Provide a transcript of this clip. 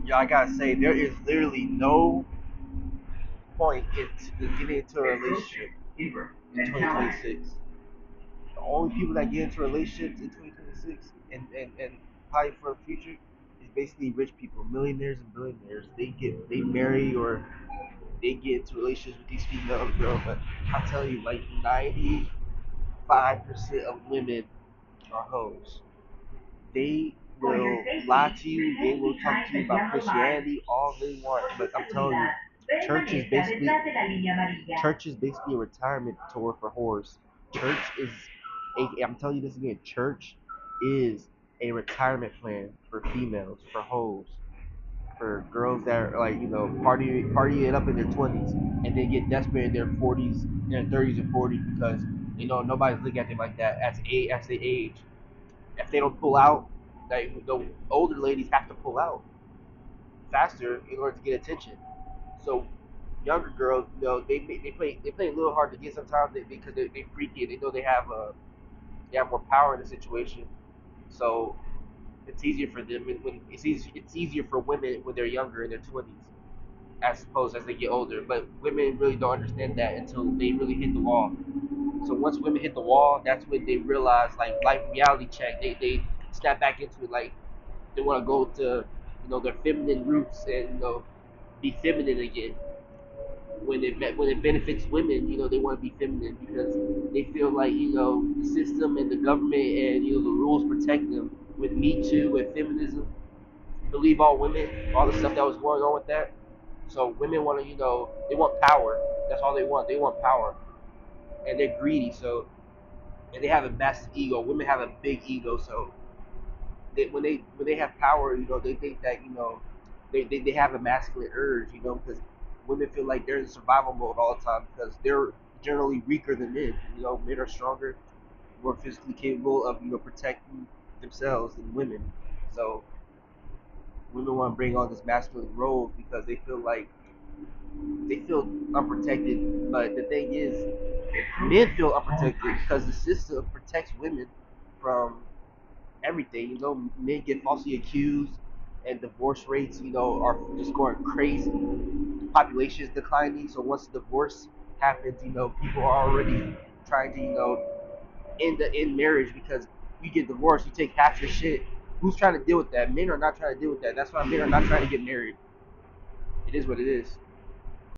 Yeah, I gotta say, there is literally no point in getting into a relationship in 2026. The only people that get into relationships in 2026 and probably for the future is basically rich people, millionaires and billionaires. They marry or they get into relationships with these female girls. But I tell you, like 95% of women are hoes. They will lie to you. They will talk to you about Christianity all they want. But I'm telling you, church is basically church is basically a retirement tour for whores. Church is I'm telling you this again. Church is a retirement plan for females, for hoes, for girls that are like partying up in their 20s and they get desperate in their 40s, in their 30s and 40s because nobody's looking at them like that as they age. If they don't pull out, like the older ladies have to pull out faster in order to get attention. So younger girls, they play a little hard to get sometimes because they freaky. They know they have more power in the situation. So it's easier for them when it's easier for women when they're younger in their 20s as opposed as they get older. But women really don't understand that until they really hit the wall. So once women hit the wall, that's when they realize like life reality check. They snap back into it like they want to go to their feminine roots and be feminine again. When it benefits women, they want to be feminine because they feel like the system and the government and the rules protect them. With Me Too, with feminism, believe all women, all the stuff that was going on with that. So women want to, they want power. That's all they want. They want power, and they're greedy. So and they have a massive ego. Women have a big ego. So when they have power, they think that they have a masculine urge, because women feel like they're in survival mode all the time because they're generally weaker than men. Men are stronger, more physically capable of protecting themselves than women. So women want to bring on this masculine role because they feel unprotected. But the thing is, men feel unprotected because the system protects women from everything. Men get falsely accused, and divorce rates, are just going crazy. Population is declining, so once divorce happens, people are already trying to, end marriage because you get divorced, you take half your shit. Who's trying to deal with that? Men are not trying to deal with that. That's why men are not trying to get married. It is what it is.